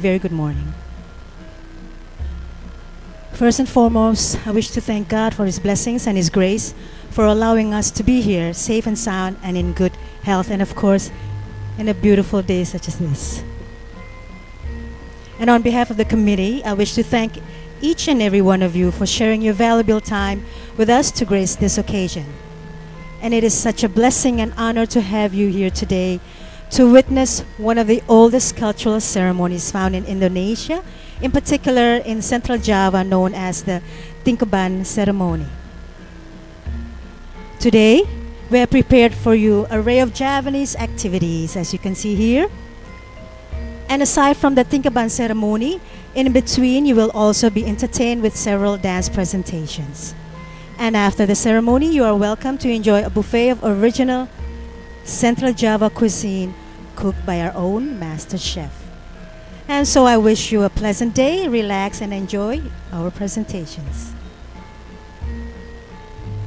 very good morning. First and foremost, I wish to thank God for His blessings and His grace for allowing us to be here safe and sound and in good health, and of course in a beautiful day such as this. And on behalf of the committee, I wish to thank each and every one of you for sharing your valuable time with us to grace this occasion. And it is such a blessing and honor to have you here today to witness one of the oldest cultural ceremonies found in Indonesia, in particular in Central Java, known as the Tingkeban ceremony. Today, we have prepared for you an array of Javanese activities, as you can see here. And aside from the Tingkeban ceremony, in between you will also be entertained with several dance presentations. And after the ceremony, you are welcome to enjoy a buffet of original Central Java cuisine cooked by our own master chef. And so I wish you a pleasant day, relax and enjoy our presentations.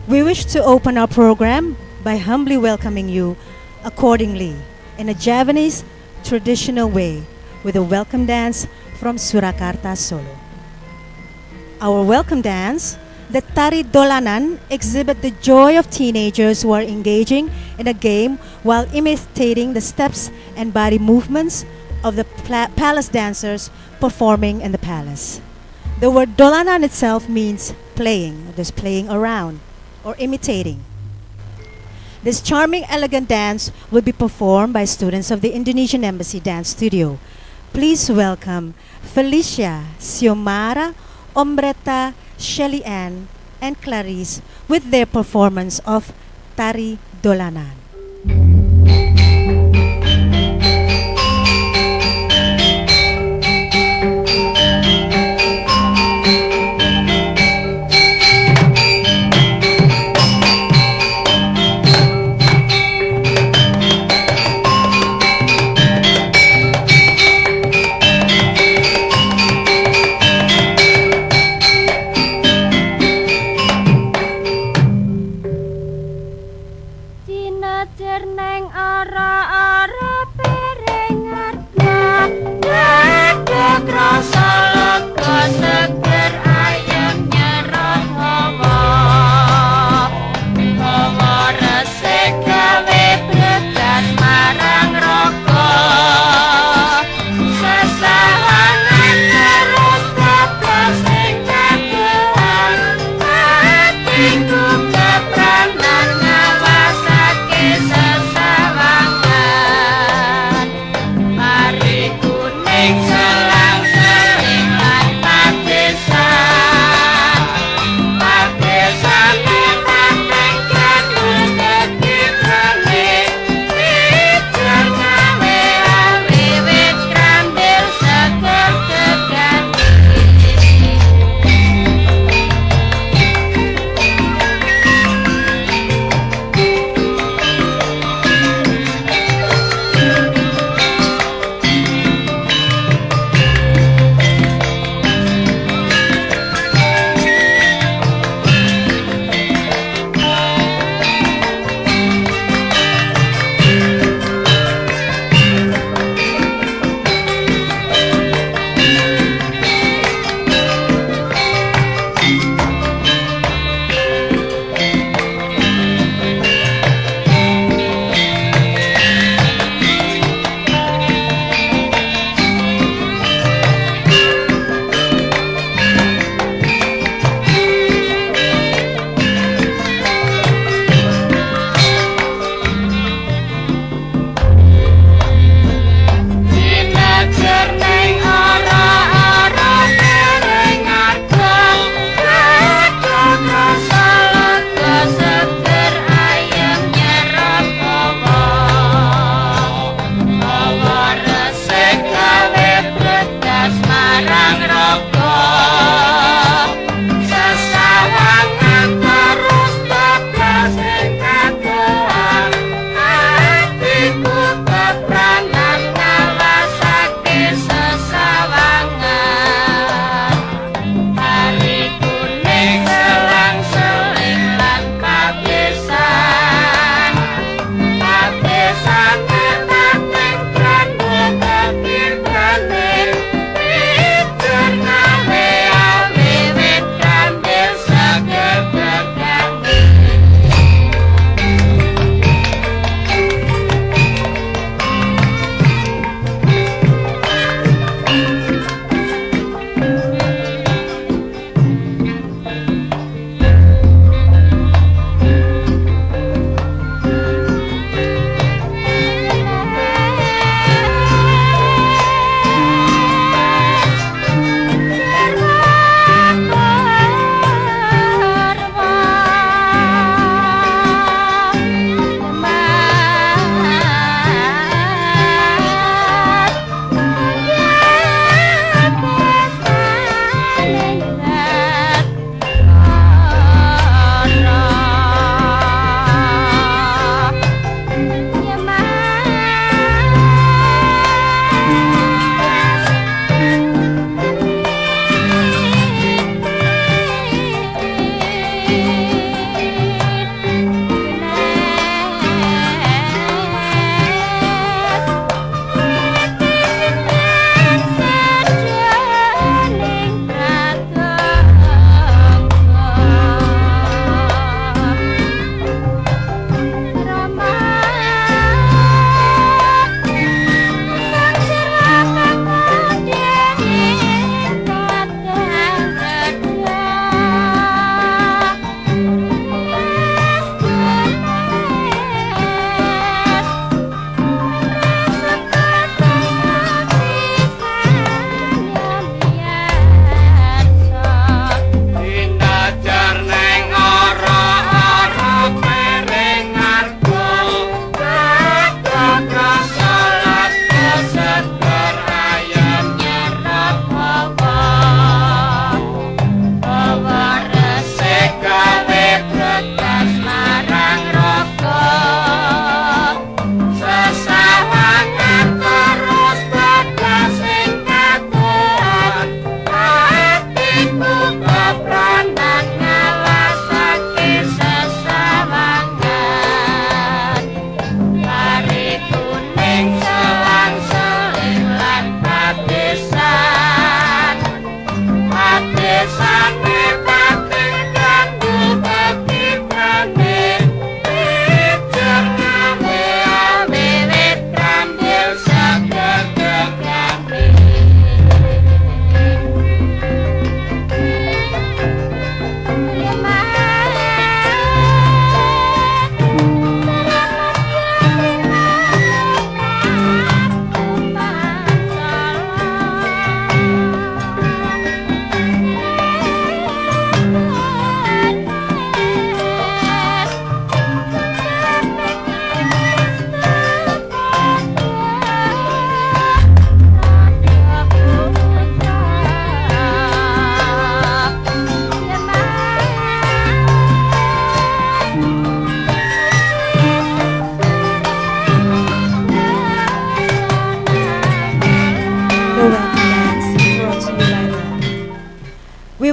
We wish to open our program by humbly welcoming you accordingly in a Javanese traditional way with a welcome dance from Surakarta, Solo. Our welcome dance, the Tari Dolanan, exhibit the joy of teenagers who are engaging in a game while imitating the steps and body movements of the palace dancers performing in the palace. The word Dolanan itself means playing, just playing around or imitating. This charming, elegant dance will be performed by students of the Indonesian Embassy Dance Studio. Please welcome Felicia, Xiomara, Ombretta, Shelly Ann, and Clarice with their performance of Tari Dolanan. Selang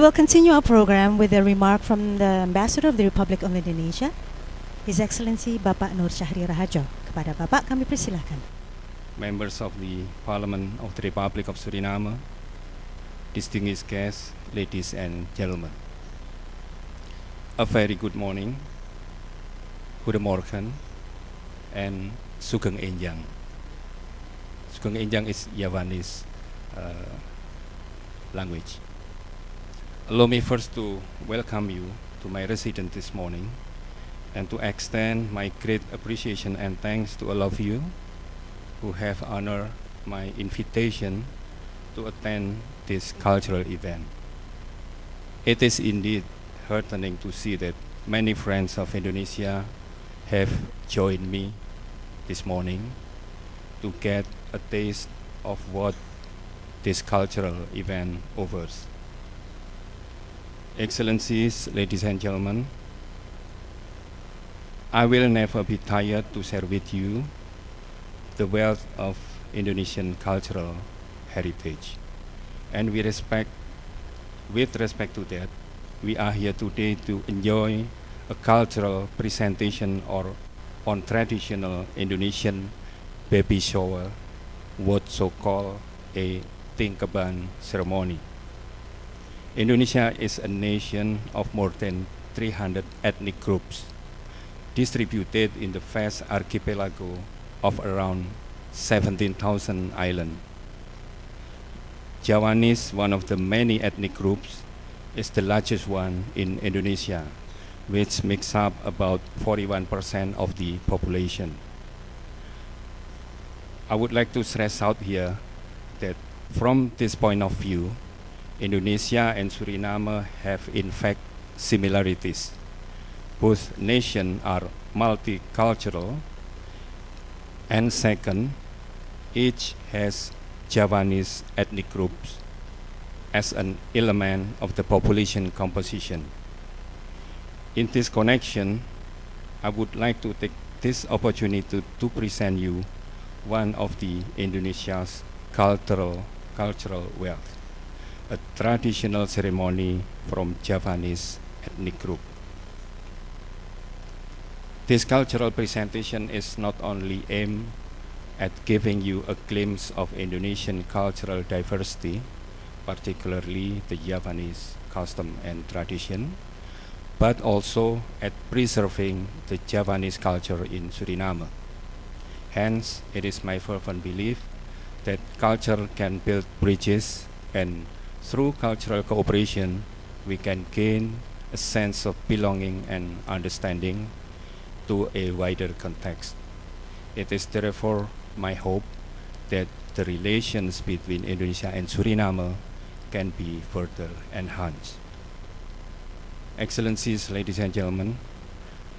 will continue our program with a remark from the Ambassador of the Republic of Indonesia, His Excellency Bapak Nur Syahri Raharjo. Kepada Bapak kami persilahkan. Members of the Parliament of the Republic of Suriname, distinguished guests, ladies and gentlemen. A very good morning, Goedemorgen, and Sugeng Enjang. Sugeng Enjang is Javanese language. Allow me first to welcome you to my residence this morning and to extend my great appreciation and thanks to all of you who have honored my invitation to attend this cultural event. It is indeed heartening to see that many friends of Indonesia have joined me this morning to get a taste of what this cultural event offers. Excellencies, ladies and gentlemen, I will never be tired to share with you the wealth of Indonesian cultural heritage. And with respect to that, we are here today to enjoy a cultural presentation on traditional Indonesian baby shower, what so-called a Tingkeban ceremony. Indonesia is a nation of more than 300 ethnic groups distributed in the vast archipelago of around 17,000 islands. Javanese, one of the many ethnic groups, is the largest one in Indonesia, which makes up about 41% of the population. I would like to stress out here that from this point of view, Indonesia and Suriname have in fact similarities. Both nations are multicultural, and second, each has Javanese ethnic groups as an element of the population composition. In this connection, I would like to take this opportunity to present you one of the Indonesia's cultural wealth, a traditional ceremony from Javanese ethnic group. This cultural presentation is not only aimed at giving you a glimpse of Indonesian cultural diversity, particularly the Javanese custom and tradition, but also at preserving the Javanese culture in Suriname. Hence, it is my fervent belief that culture can build bridges, and through cultural cooperation, we can gain a sense of belonging and understanding to a wider context. It is therefore my hope that the relations between Indonesia and Suriname can be further enhanced. Excellencies, ladies and gentlemen,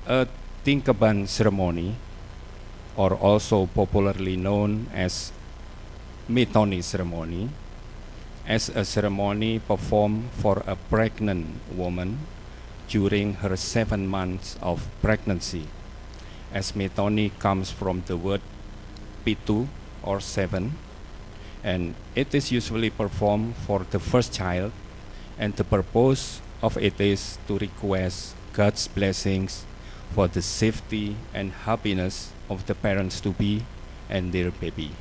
a Tingkeban ceremony, or also popularly known as Mitoni ceremony, as a ceremony performed for a pregnant woman during her 7 months of pregnancy, as Mitoni comes from the word pitu, or 7, and it is usually performed for the first child, and the purpose of it is to request God's blessings for the safety and happiness of the parents-to-be and their baby.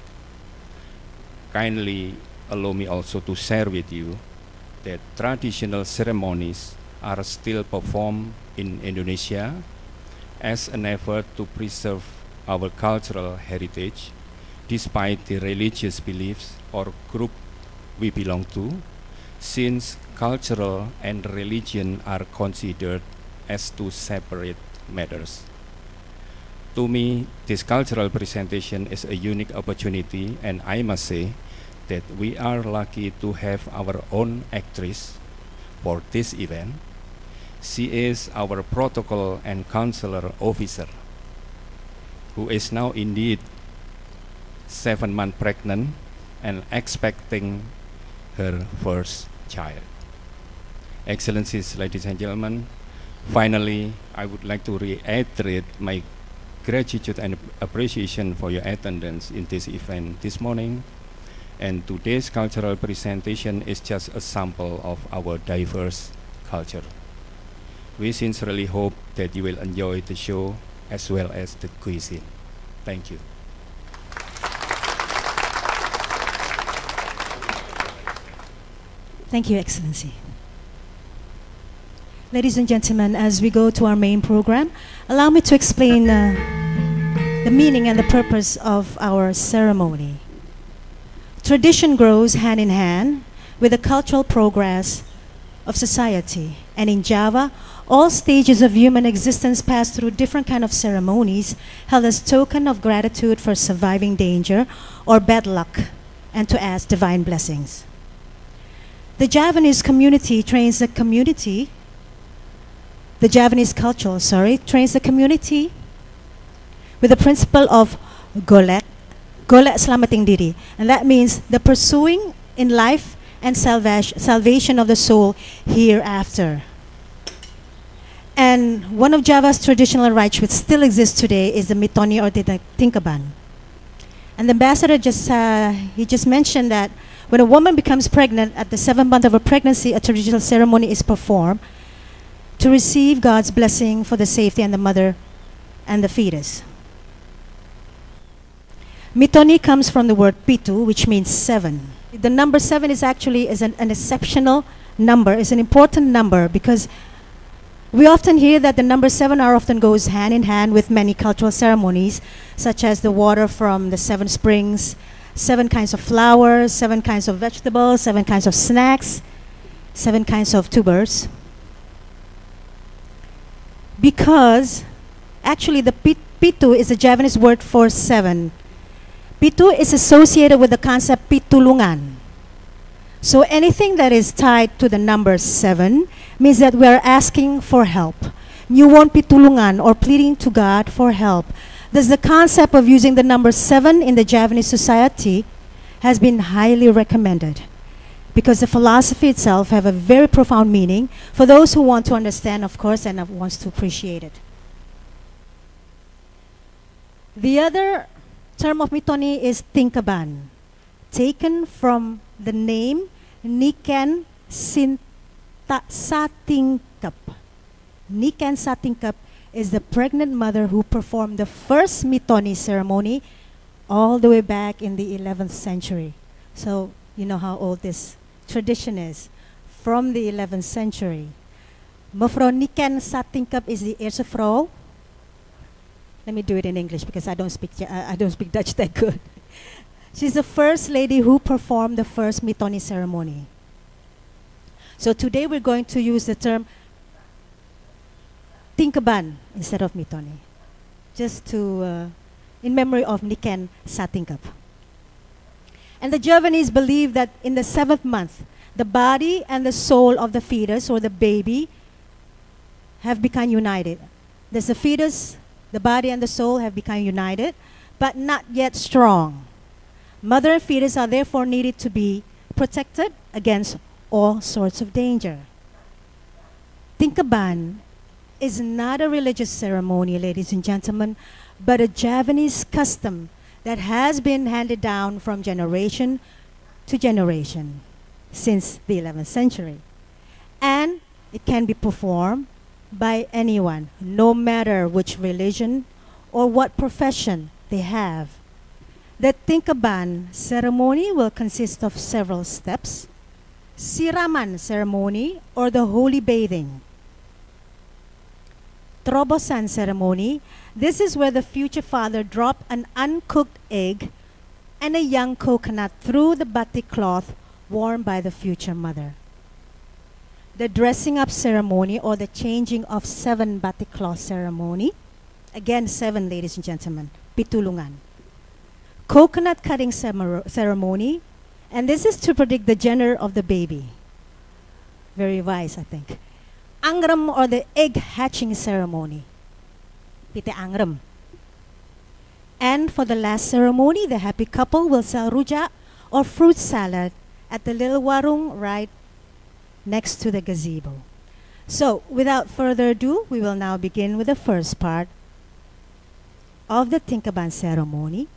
Kindly allow me also to share with you that traditional ceremonies are still performed in Indonesia as an effort to preserve our cultural heritage despite the religious beliefs or group we belong to, since cultural and religion are considered as two separate matters. To me, this cultural presentation is a unique opportunity, and I must say that we are lucky to have our own actress for this event. She is our protocol and consular officer, who is now indeed 7 months pregnant and expecting her first child. Excellencies, ladies and gentlemen, finally, I would like to reiterate my gratitude and appreciation for your attendance in this event this morning. And today's cultural presentation is just a sample of our diverse culture. We sincerely hope that you will enjoy the show as well as the cuisine. Thank you. Thank you, Excellency. Ladies and gentlemen, as we go to our main program, allow me to explain the meaning and the purpose of our ceremony. Tradition grows hand in hand with the cultural progress of society. And in Java, all stages of human existence pass through different kinds of ceremonies held as token of gratitude for surviving danger or bad luck and to ask divine blessings. The Javanese community trains the community, the Javanese culture, trains the community with the principle of golek selamating diri. And that means the pursuing in life and salvation of the soul hereafter. And one of Java's traditional rites which still exists today is the Mitoni or the Tingkeban. And the ambassador just mentioned that when a woman becomes pregnant at the 7th month of her pregnancy, a traditional ceremony is performed to receive God's blessing for the safety and the mother and the fetus. Mitoni comes from the word pitu, which means 7. The number 7 is actually an exceptional number. It's an important number because we often hear that the number 7 often goes hand in hand with many cultural ceremonies, such as the water from the 7 springs, 7 kinds of flowers, 7 kinds of vegetables, 7 kinds of snacks, 7 kinds of tubers. Because actually the pitu is a Javanese word for 7. Pitu is associated with the concept pitulungan. So anything that is tied to the number 7 means that we are asking for help. Nyuwon pitulungan, or pleading to God for help. Thus the concept of using the number 7 in the Javanese society has been highly recommended because the philosophy itself have a very profound meaning for those who want to understand, of course, and wants to appreciate it. The other term of Mitoni is Tingkeban, taken from the name Niken Satingkep. Niken Satingkep is the pregnant mother who performed the first Mitoni ceremony all the way back in the 11th century. So you know how old this tradition is, from the 11th century. Mevrouw Niken Satingkep is the eerste vrouw. Let me do it in English because I don't speak Dutch that good. She's the first lady who performed the first Mitoni ceremony. So today we're going to use the term Tingkeban instead of Mitoni, just to, in memory of Niken Satingkep. And the Javanese believe that in the 7th month, the body and the soul of the fetus or the baby have become united. There's the fetus, the body and the soul have become united, but not yet strong. Mother and fetus are therefore needed to be protected against all sorts of danger. Tingkeban is not a religious ceremony, ladies and gentlemen, but a Javanese custom that has been handed down from generation to generation since the 11th century. And it can be performed by anyone, no matter which religion or what profession they have. The Tingkeban ceremony will consist of several steps. Siraman ceremony, or the holy bathing. Trobosan ceremony. This is where the future father dropped an uncooked egg and a young coconut through the batik cloth worn by the future mother. The dressing up ceremony, or the changing of 7 batik cloth ceremony. Again, 7, ladies and gentlemen. Pitulungan. Coconut cutting ceremony. And this is to predict the gender of the baby. Very wise, I think. Angram, or the egg hatching ceremony. Pite angram. And for the last ceremony, the happy couple will sell rujak or fruit salad at the little warung right next to the gazebo. So, without further ado, we will now begin with the first part of the Tingkeban ceremony,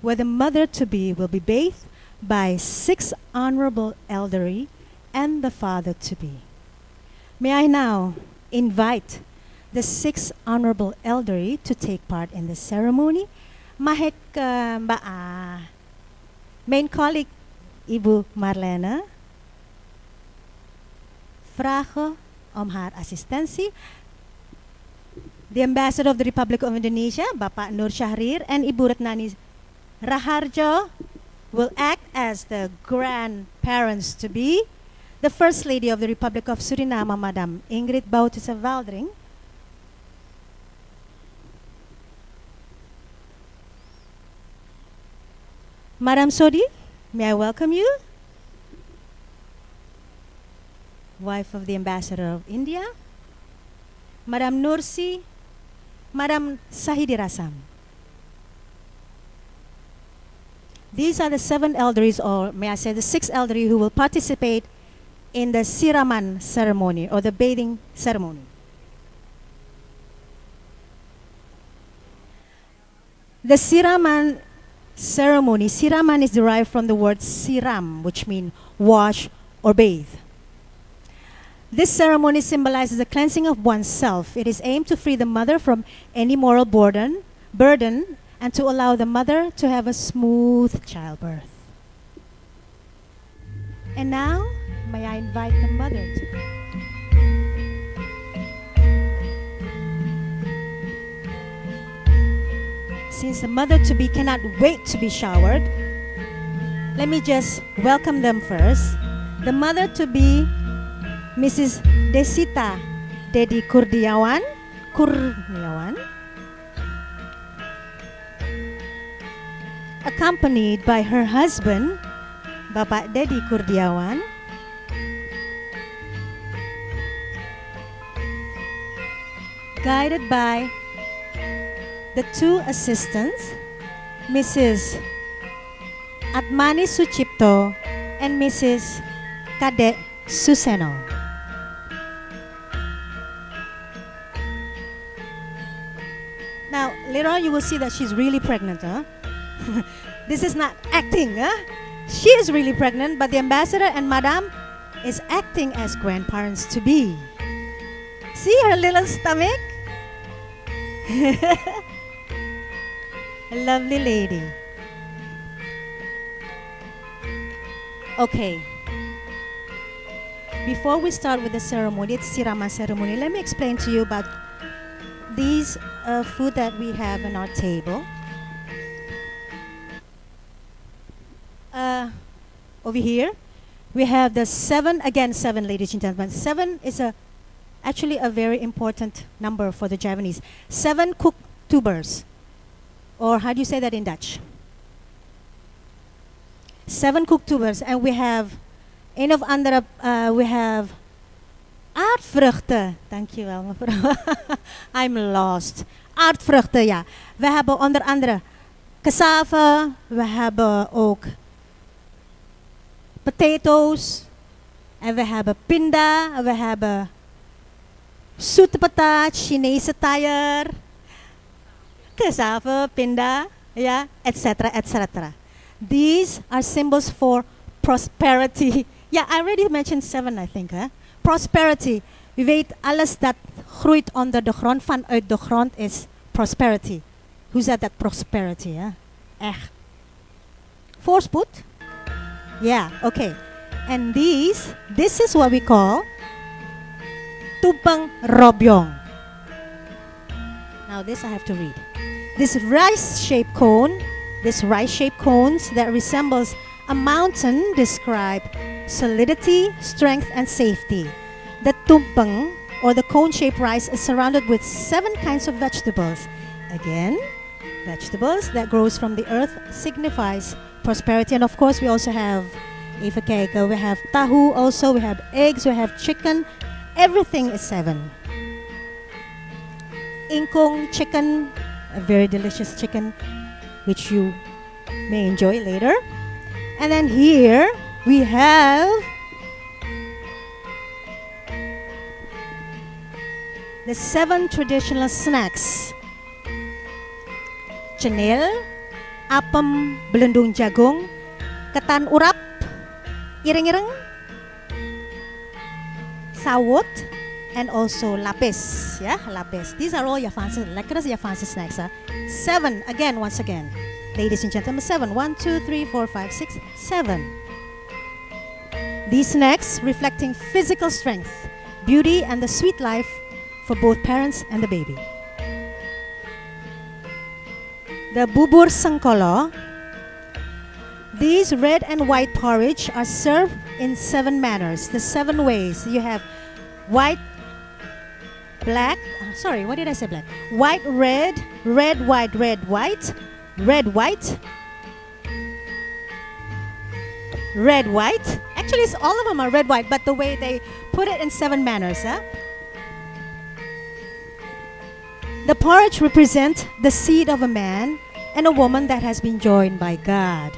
where the mother-to-be will be bathed by 6 honorable elderly and the father-to-be. May I now invite the 6 honorable elderly to take part in the ceremony. Mag ik mijn colleague Ibu Marlene vragen om haar assistentie. The Ambassador of the Republic of Indonesia, Bapak Nur Syahrir, and Ibu Retnani Raharjo will act as the grandparents-to-be. The First Lady of the Republic of Suriname, Madam Ingrid Boutisse Waldring, Madam Sodi, may I welcome you? Wife of the Ambassador of India, Madam Nursi, Madam Sahidi Rasam. These are the 7 elderlies, or may I say the 6 elderly, who will participate in the siraman ceremony, or the bathing ceremony. The siraman ceremony, siraman is derived from the word siram, which means wash or bathe. This ceremony symbolizes the cleansing of oneself. It is aimed to free the mother from any moral burden and to allow the mother to have a smooth childbirth. And now, may I invite the mother to Since the mother-to-be cannot wait to be showered, let me just welcome them first. The mother-to-be, Mrs. Desita Dedi Kurniawan, accompanied by her husband, Bapak Dedi Kurniawan, guided by the 2 assistants, Mrs. Atmani Sucipto and Mrs. Kadek Suseno. Now, later on you will see that she's really pregnant, huh? This is not acting, huh? She is really pregnant, but the ambassador and Madame is acting as grandparents-to-be. See her little stomach? A lovely lady. Okay. Before we start with the ceremony, it's Sirama ceremony, let me explain to you about these food that we have on our table. Over here, we have the 7, again 7, ladies and gentlemen. 7 is actually a very important number for the Javanese. 7 cooked tubers. Or how do you say that in Dutch? 7 cooked tubers. And we have, we have aardvruchten. Dankjewel mevrouw. I'm lost. Aardvruchten, ja. We hebben onder andere cassave. We hebben ook potatoes. En we hebben pinda. We hebben zoete patat, Chinese taier, cassave, pinda, yeah, etc., etc. These are symbols for prosperity. Yeah, I already mentioned 7, I think. Huh? Prosperity. U weet, alles dat groeit onder de grond, vanuit de grond is prosperity. Hoe zit dat prosperity? Huh? Echt. Voorspoed? Yeah, okay. And this is what we call Tupang Robyong. Now this I have to read. This rice-shaped cone, this rice-shaped cones that resembles a mountain describe solidity, strength, and safety. The tumpeng, or the cone-shaped rice, is surrounded with 7 kinds of vegetables. Again, vegetables that grows from the earth signifies prosperity. And of course, we also have, we have tahu also, we have eggs, we have chicken. Everything is 7. Ingkong chicken, a very delicious chicken, which you may enjoy later. And then here we have the 7 traditional snacks. Cenil, apem belendung jagung, ketan urap, ireng-ireng, sawut, and also lapis. Yeah, lapis. These are all your fancy, lekkers, your fancy snacks. 7, again, once again. Ladies and gentlemen, 7. 1, 2, 3, 4, 5, 6, 7. These snacks reflecting physical strength, beauty, and the sweet life for both parents and the baby. The bubur sengkolo. These red and white porridge are served in 7 manners, the 7 ways. You have white, black, sorry, what did I say black? White, red, red, white, red, white, red, white, red, white. Actually, all of them are red, white, but the way they put it in 7 manners. The porridge represent the seed of a man and a woman that has been joined by God.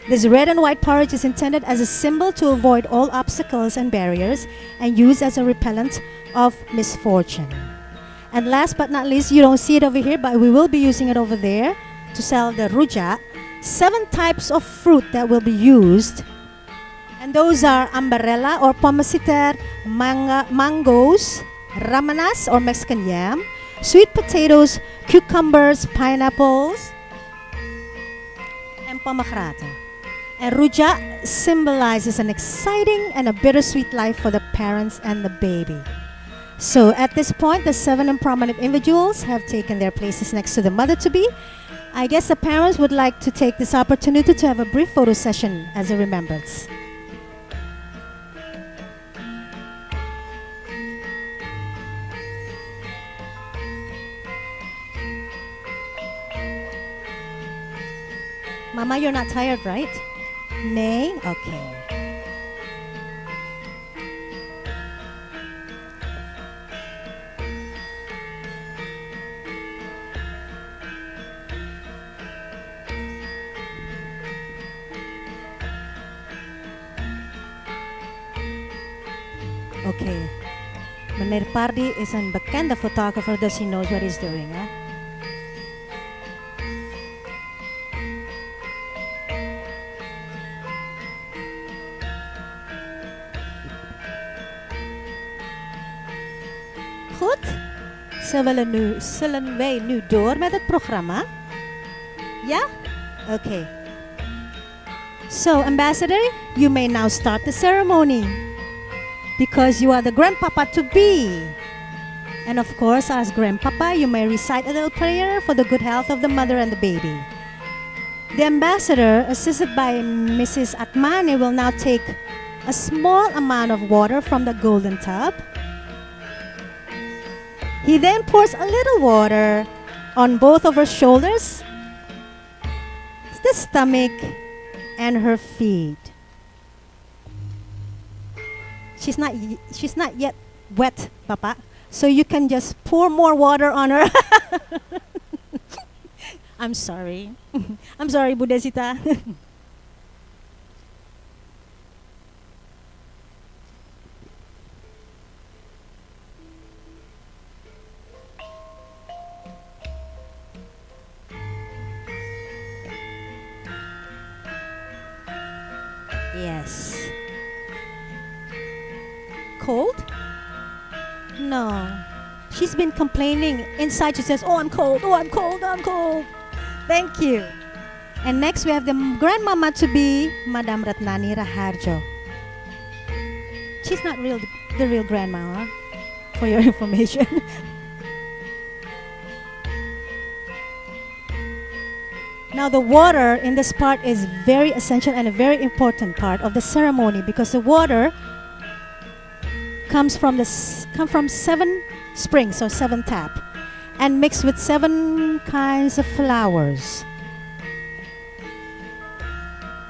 This red and white porridge is intended as a symbol to avoid all obstacles and barriers and used as a repellent of misfortune. And last but not least, you don't see it over here, but we will be using it over there to sell the rujak. 7 types of fruit that will be used. And those are ambarella or pomasitar, mangoes, ramanas or Mexican yam, sweet potatoes, cucumbers, pineapples, and pomegranate. And rujak symbolizes an exciting and a bittersweet life for the parents and the baby. So at this point, the 7 prominent individuals have taken their places next to the mother-to-be. I guess the parents would like to take this opportunity to have a brief photo session as a remembrance. Mama, you're not tired, right? Nay? Okay. Okay. Meneer Pardi is een bekende photographer, dus he knows what he's doing. Goed, zullen wij nu door met het programma? Ja? Okay. So, Ambassador, you may now start the ceremony because you are the grandpapa-to-be. And of course, as grandpapa, you may recite a little prayer for the good health of the mother and the baby. The ambassador, assisted by Mrs. Atmane, will now take a small amount of water from the golden tub. He then pours a little water on both of her shoulders, the stomach, and her feet. She's not yet wet, Papa, so you can just pour more water on her. I'm sorry. I'm sorry, Budesita. Yes. Cold? No. She's been complaining. Inside she says, oh, I'm cold, oh, I'm cold, I'm cold. Thank you. And next we have the grandmama to be Madam Ratnani Raharjo. She's not the real grandma, for your information. Now the water in this part is very essential and a very important part of the ceremony because the water comes from 7 springs or 7 taps and mixed with 7 kinds of flowers.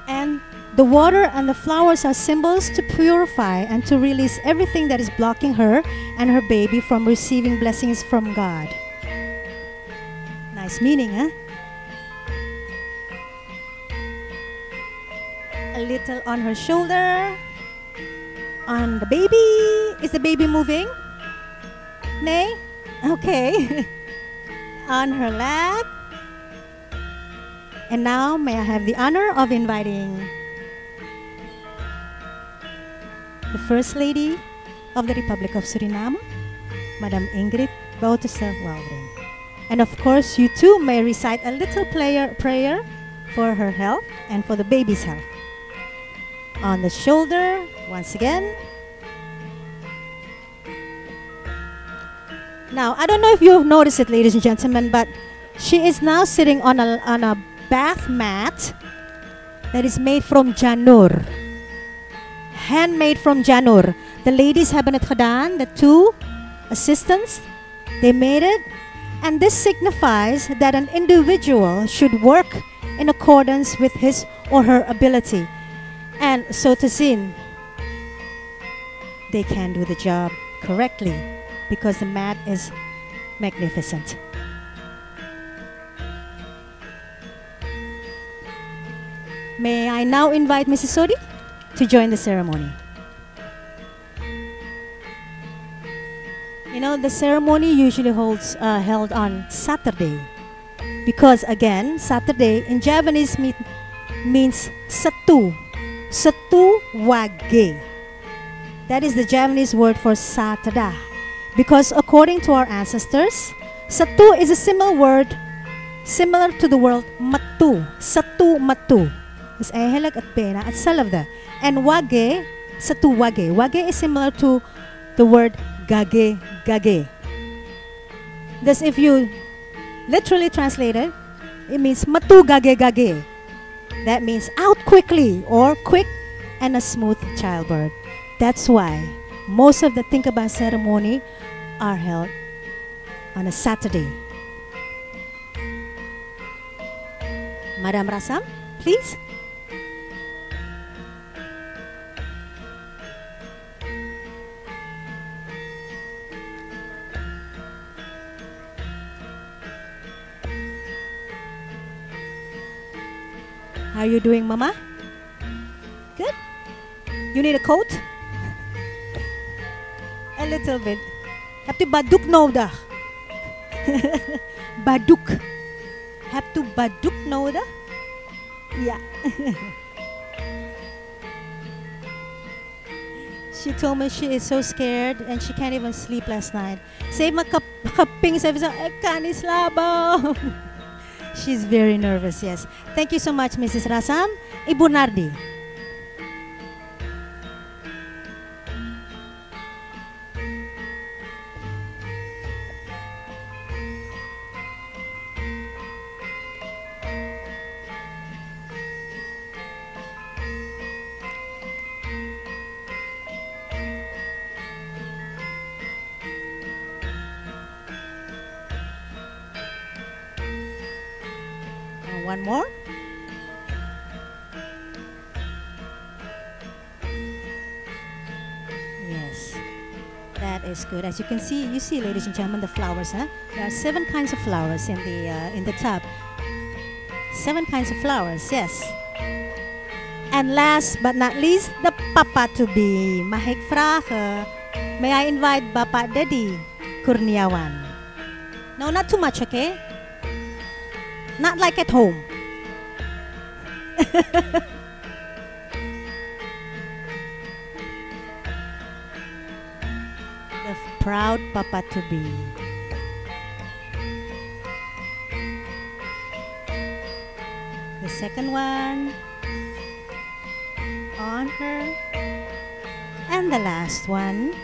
And the water and the flowers are symbols to purify and to release everything that is blocking her and her baby from receiving blessings from God. Nice meaning, huh? A little on her shoulder, on the baby. Is the baby moving? Nay? Okay. On her lap. And now may I have the honor of inviting the First Lady of the Republic of Suriname, Madam Ingrid Bouterse-Waldring. And of course, you too may recite a little prayer for her health and for the baby's health. On the shoulder, once again. Now, I don't know if you've noticed it, ladies and gentlemen, but she is now sitting on a bath mat that is made from janur. Handmade from janur. The ladies hebben het gedaan, the two assistants, they made it. And this signifies that an individual should work in accordance with his or her ability. And so to sin, they can do the job correctly because the mat is magnificent. May I now invite Mrs. Sodi to join the ceremony. You know, the ceremony usually held on Saturday because, again, Saturday in Javanese means Satu. Satu wage. That is the Javanese word for Saturday. Because according to our ancestors, Satu is a similar word similar to the word matu. Satu matu. Is eigenlijk het bijna hetzelfde. And wage, Satu wage. Wage is similar to the word gage, gage. Thus, if you literally translate it, it means matu gage gage. That means out quickly or quick and a smooth childbirth. That's why most of the Tingkeban ceremony are held on a Saturday. Madam Rasam, please. How are you doing, Mama? Good? You need a coat? A little bit. Heb je baduk nodig? Baduk. Heb je baduk nodig? Yeah. She told me she is so scared and she can't even sleep last night. Say makaping sabi sa I can't sleep. She's very nervous, yes. Thank you so much, Mrs. Rasam. Ibu Nardi. One more. Yes, that is good. As you can see, ladies and gentlemen, the flowers. Huh? There are 7 kinds of flowers in the tub. 7 kinds of flowers. Yes. And last but not least, the papa to be. Mag ik vragen? May I invite Bapak Dedi Kurniawan? No, not too much, okay? Not like at home. The proud papa to be. The second one on her. And the last one.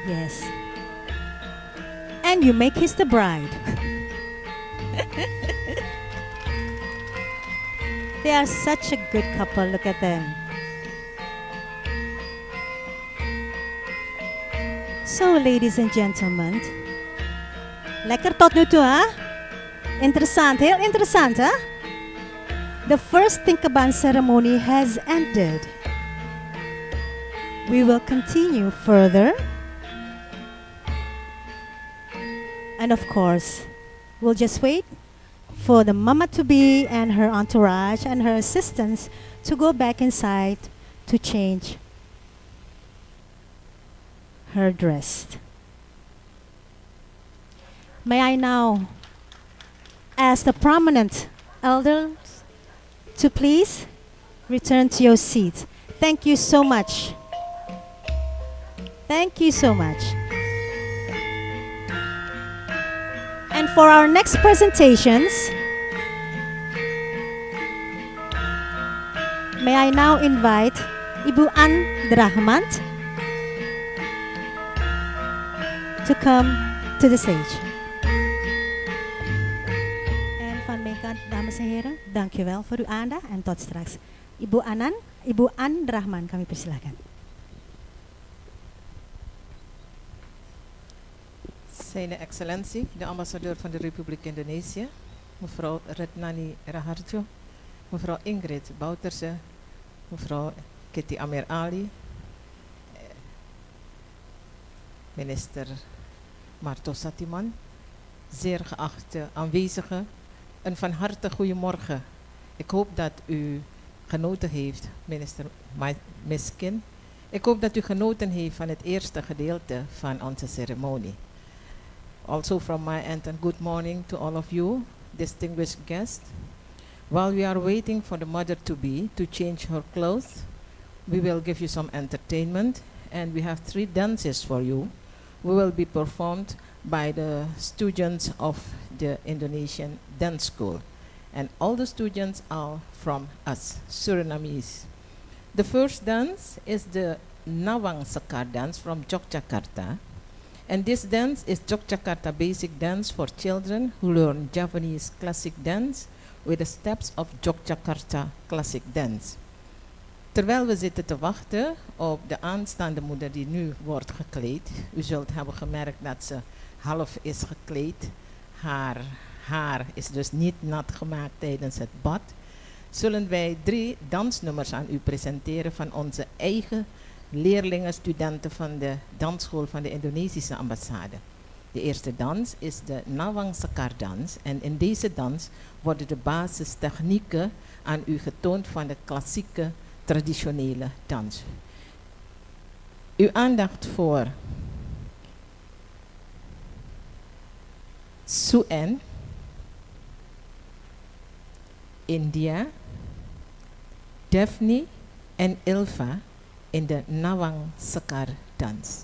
Yes. And you make his the bride. They are such a good couple. Look at them. So, ladies and gentlemen. Lekker tot nu toe, hè? Interessant, heel interessant, hè? The first Tingkeban ceremony has ended. We will continue further. And of course, we'll just wait for the mama-to-be and her entourage and her assistants to go back inside to change her dress. May I now ask the prominent elders to please return to your seats. Thank you so much. Thank you so much. And for our next presentations, may I now invite Ibu An Drahman to come to the stage. En van mijn kant, dames en heren, dank u wel voor uw aandacht en tot straks. Ibu An Drahman, kami persilakan. Zijn Excellentie, de ambassadeur van de Republiek Indonesië, mevrouw Retnani Raharjo, mevrouw Ingrid Bouterse, mevrouw Kitty Amir Ali, minister Marto Satiman, zeer geachte aanwezigen, een van harte goedemorgen. Ik hoop dat u genoten heeft, minister Miskin. Ik hoop dat u genoten heeft van het eerste gedeelte van onze ceremonie. Also from my end, and good morning to all of you, distinguished guests. While we are waiting for the mother-to-be to change her clothes, we will give you some entertainment, and we have 3 dances for you. We will be performed by the students of the Indonesian Dance School. And all the students are from us, Surinamese. The first dance is the Nawang Sekar dance from Yogyakarta. And this dance is Yogyakarta basic dance for children who learn Javanese classic dance with the steps of Yogyakarta classic dance. Terwijl we zitten te wachten op de aanstaande moeder die nu wordt gekleed. U zult hebben gemerkt dat ze half is gekleed. Haar haar is dus niet nat gemaakt tijdens het bad. Zullen wij 3 dansnummers aan u presenteren van onze eigen leerlingen, studenten van de dansschool van de Indonesische ambassade. De eerste dans is de Nawang Sekar dans. En in deze dans worden de basistechnieken aan u getoond van de klassieke traditionele dans. Uw aandacht voor Suen, India, Daphne en Ilva in de Nawang Sekar dans.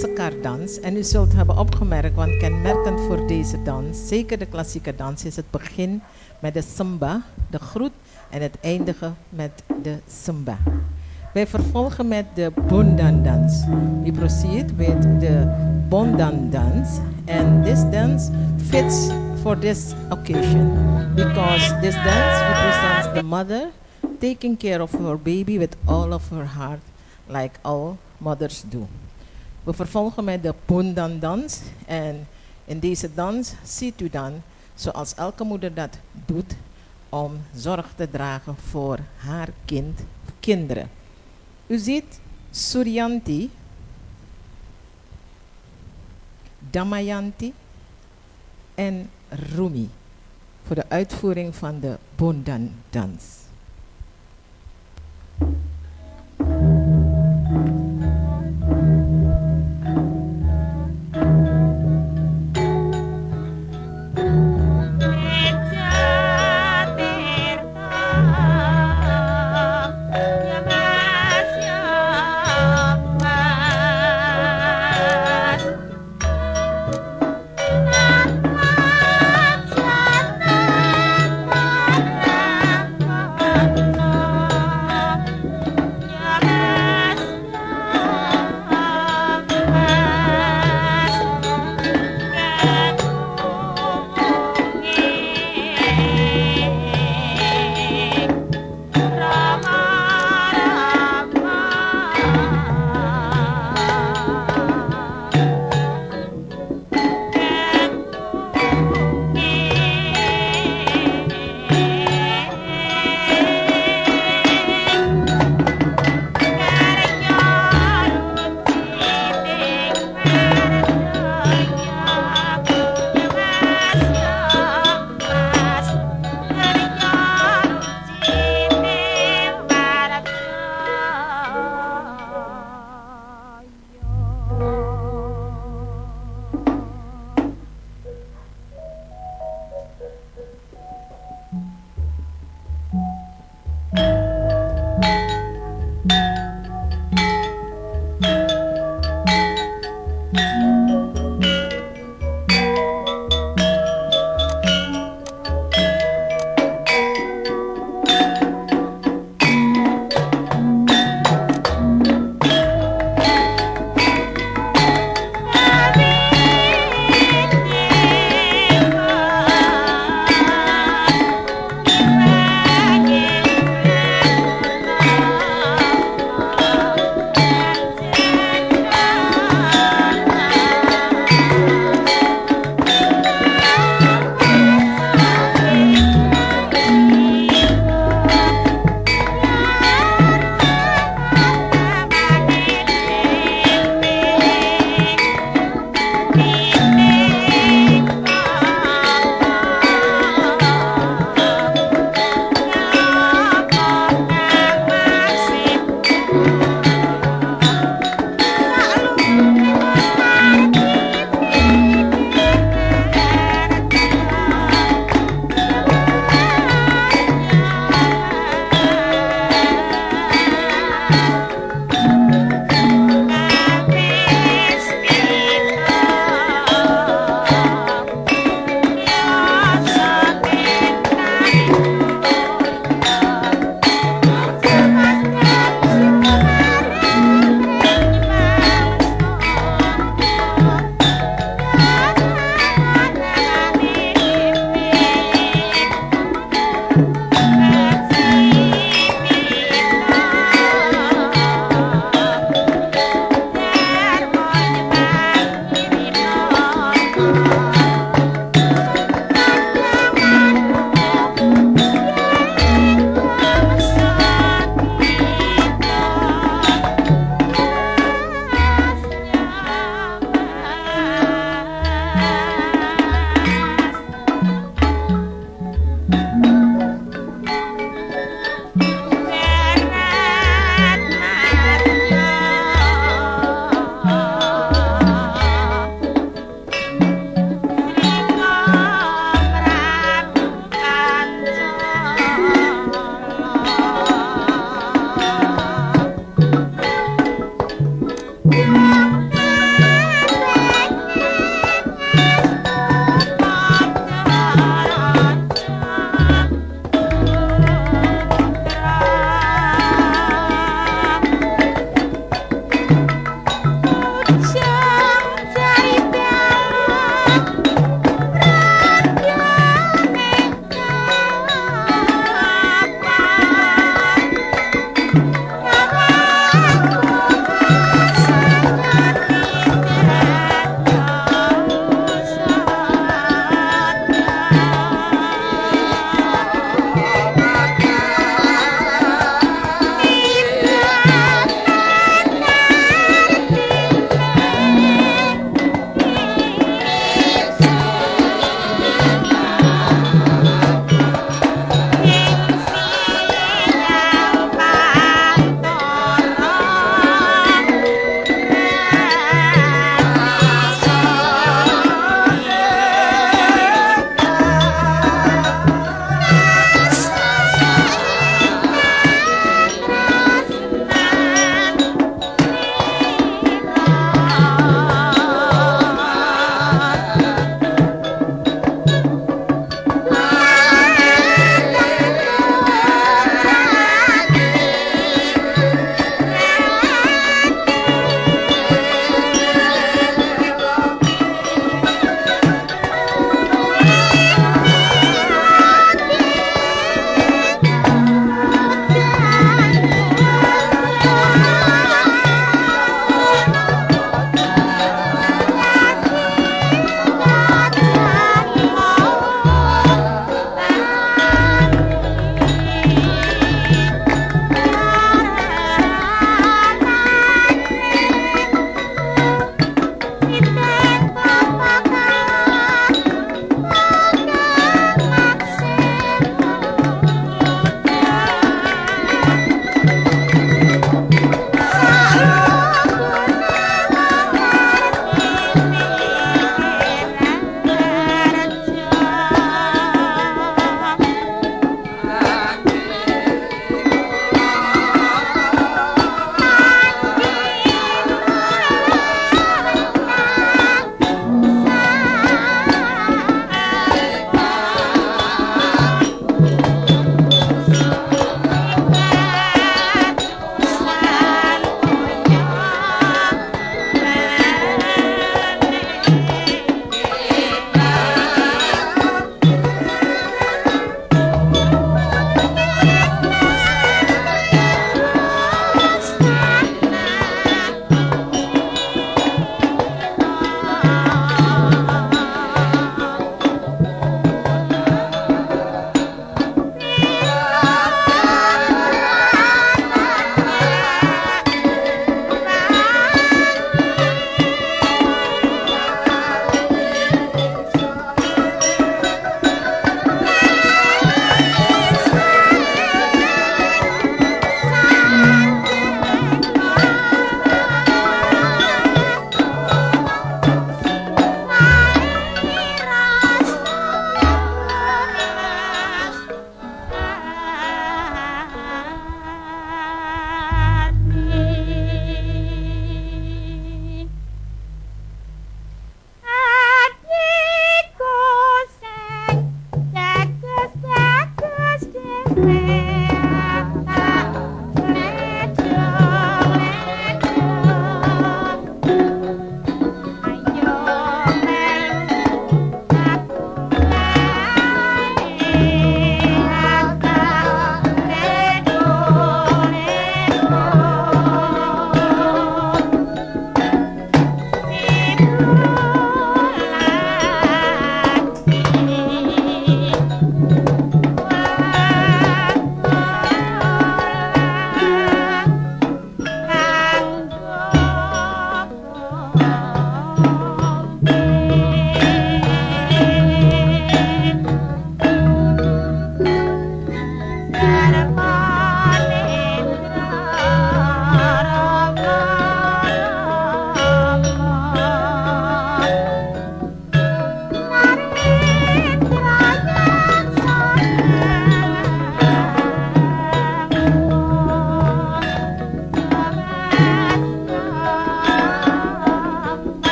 dansenkardans. En u zult hebben opgemerkt, want kenmerkend voor deze dans, zeker de klassieke dans, is het begin met de samba, de groet, en het eindigen met de samba. Wij vervolgen met de bondandans. We proceed with the bondandans, and this dance fits for this occasion because this dance represents the mother taking care of her baby with all of her heart, like all mothers do. We vervolgen met de bondandans, en in deze dans ziet u dan, zoals elke moeder dat doet, om zorg te dragen voor haar kinderen. U ziet Suryanti, Damayanti en Rumi voor de uitvoering van de bondandans.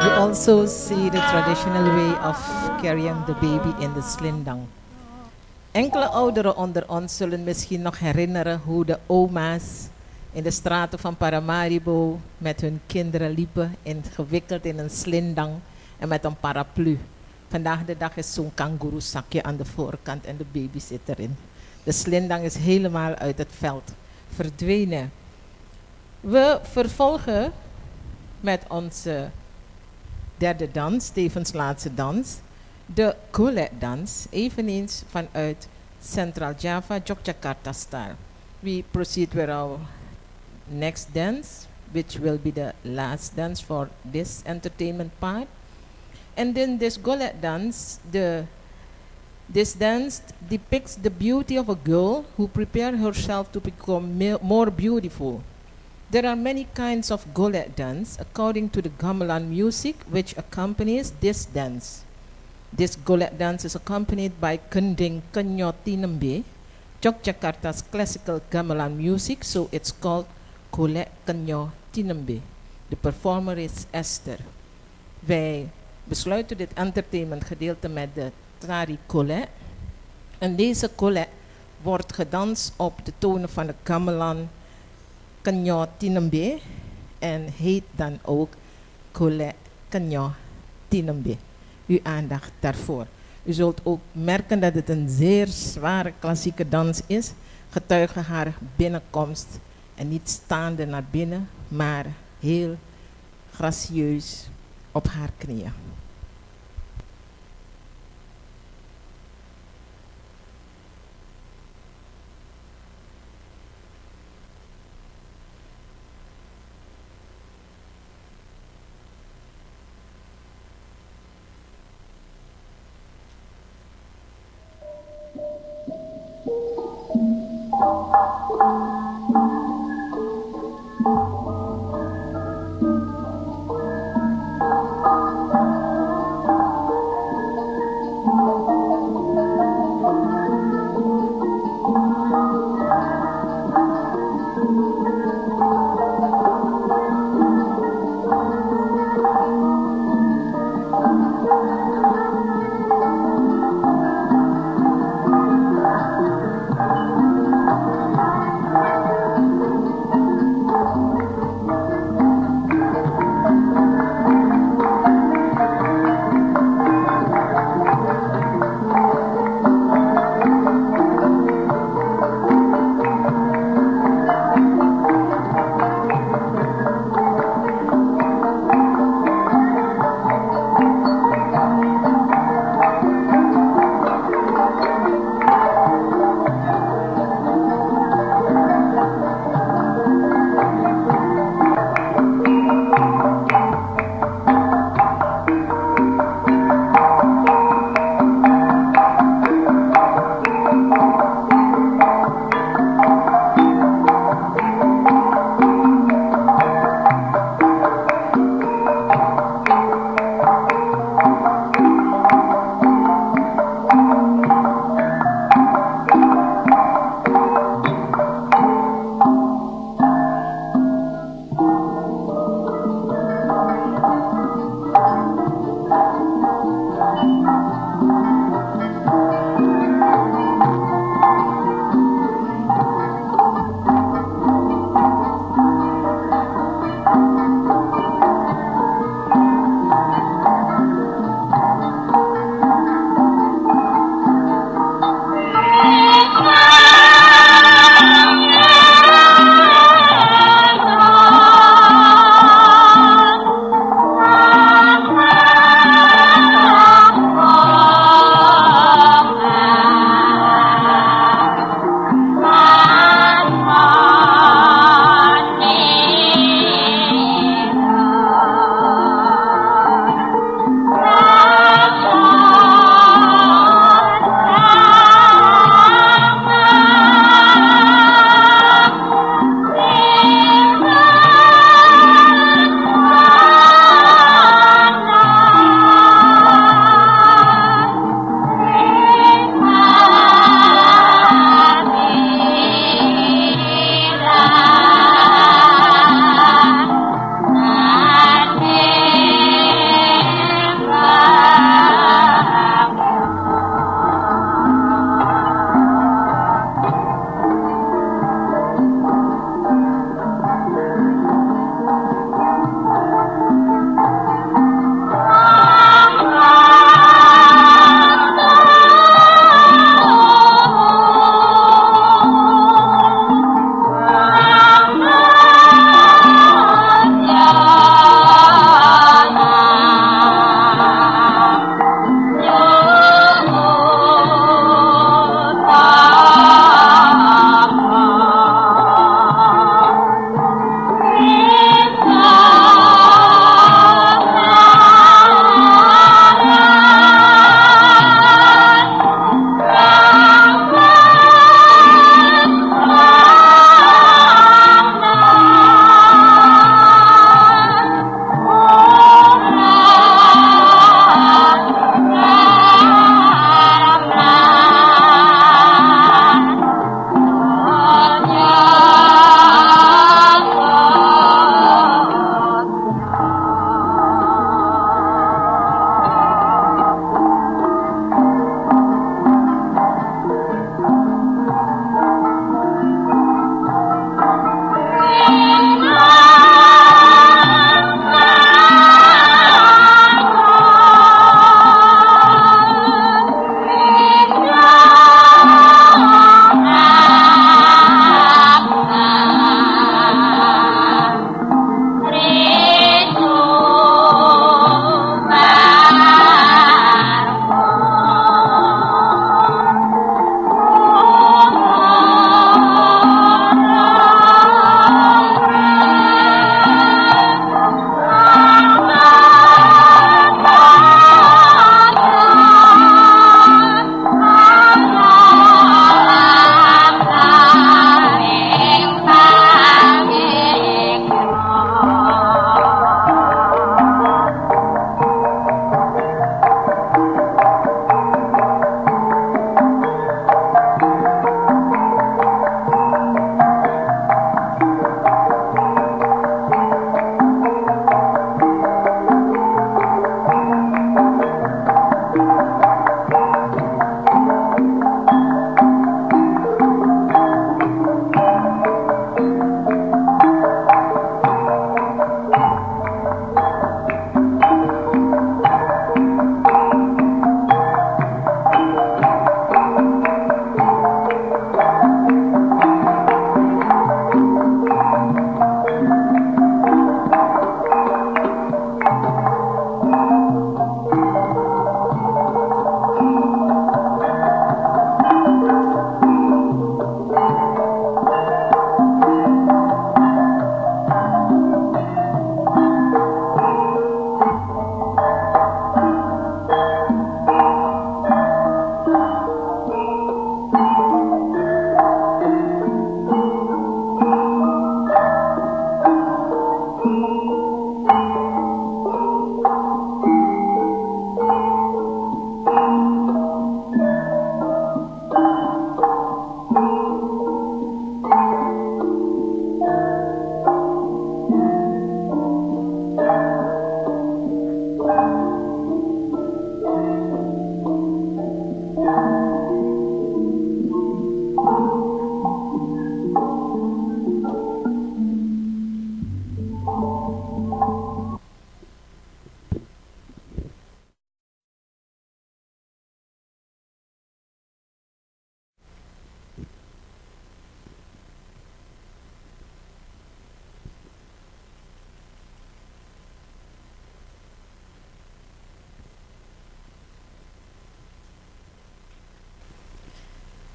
We also see the traditional way of carrying the baby in the slingdang. Enkele ouderen onder ons zullen misschien nog herinneren hoe de oma's in de straten van Paramaribo met hun kinderen liepen, gewikkeld in een slingdang en met een paraplu. Vandaag de dag is zo'n kangoeroezakje aan de voorkant en de baby zit erin. De slingdang is helemaal uit het veld verdwenen. We vervolgen met onze derde dans, tevens laatste dans, de Golek-dans, eveneens vanuit Central Java, Yogyakarta style. We proceed with our next dance, which will be the last dance for this entertainment part. And then this Golek dance, this dance depicts the beauty of a girl who prepares herself to become more beautiful. There are many kinds of Golek dance according to the gamelan music which accompanies this dance. This Golek dance is accompanied by Kending Kenyo Tinembe, Yogyakarta's classical gamelan music, so it's called Golek Kenyo Tinembe. The performer is Esther. Wij besluiten dit entertainment gedeelte met de Tari Golek. En deze Golek wordt gedanst op de tonen van de gamelan Kenyo Tinembe en heet dan ook Golek Kenyo Tinembe. Uw aandacht daarvoor. U zult ook merken dat het een zeer zware klassieke dans is, getuige haar binnenkomst en niet staande naar binnen, maar heel gracieus op haar knieën.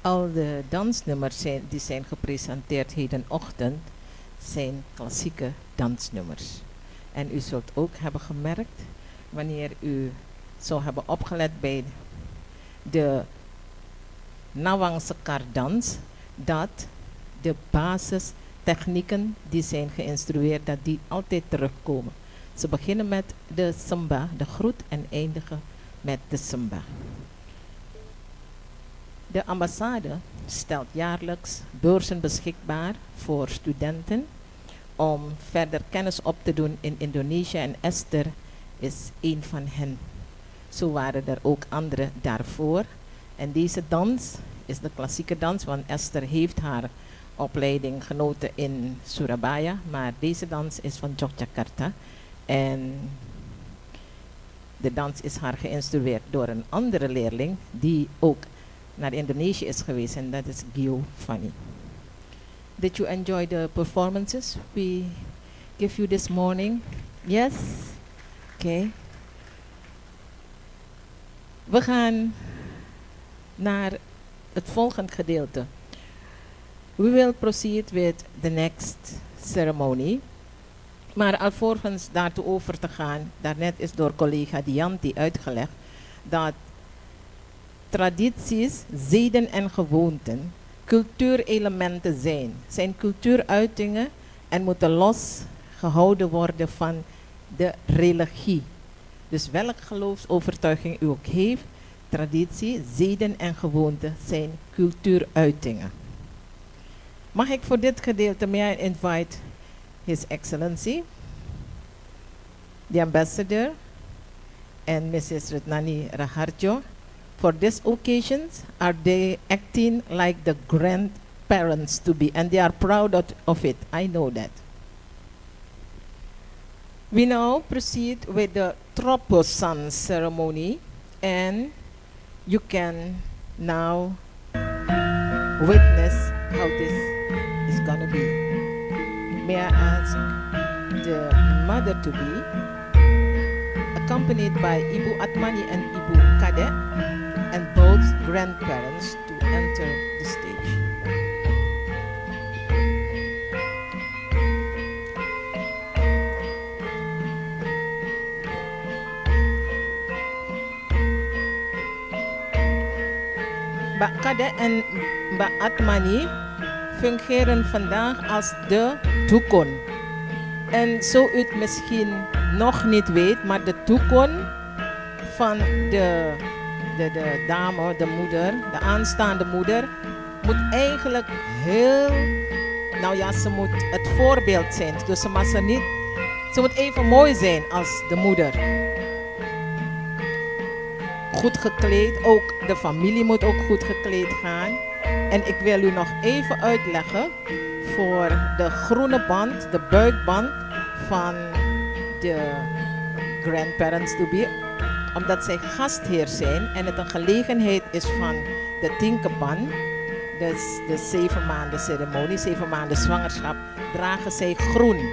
Al de dansnummers die zijn gepresenteerd hedenochtend zijn klassieke dansnummers. En u zult ook hebben gemerkt, wanneer u zou hebben opgelet bij de Nawangse kardans, dat de basistechnieken die zijn geïnstrueerd, dat die altijd terugkomen. Ze beginnen met de samba, de groet, en eindigen met de samba. De ambassade stelt jaarlijks beurzen beschikbaar voor studenten om verder kennis op te doen in Indonesië, en Esther is een van hen. Zo waren er ook anderen daarvoor. En deze dans is de klassieke dans, want Esther heeft haar opleiding genoten in Surabaya, maar deze dans is van Yogyakarta. En de dans is haar geïnstrueerd door een andere leerling die ook naar Indonesië is geweest, en dat is Gio Fanny. Did you enjoy the performances we give you this morning? Yes? Okay. We gaan naar het volgende gedeelte. We will proceed with the next ceremony. Maar alvorens daartoe over te gaan, daarnet is door collega Dianti uitgelegd dat tradities, zeden en gewoonten cultuurelementen zijn cultuuruitingen en moeten los gehouden worden van de religie. Dus welke geloofsovertuiging u ook heeft, traditie, zeden en gewoonten zijn cultuuruitingen. Mag ik voor dit gedeelte, may I invite His Excellency, the Ambassador, and Mrs. Retnani Raharjo. For these occasions, are they acting like the grandparents to be, and they are proud of it. I know that. We now proceed with the Troposan ceremony, and you can now witness how this is going to be. May I ask the mother-to-be, accompanied by Ibu Atmani and Ibu Kade, and both grandparents, to enter the stage. Mbak Kade en Mbak Atmani fungeren vandaag als de Dukun. En zo u het misschien nog niet weet, maar de Dukun van de dame, de moeder, de aanstaande moeder, moet eigenlijk heel, nou ja, ze moet het voorbeeld zijn. Dus ze moet even mooi zijn als de moeder. Goed gekleed, ook de familie moet ook goed gekleed gaan. En ik wil u nog even uitleggen voor de groene band, de buikband van de grandparents to be, omdat zij gastheer zijn en het een gelegenheid is van de Tingkeban, dus de 7 maanden ceremonie, 7 maanden zwangerschap, dragen zij groen.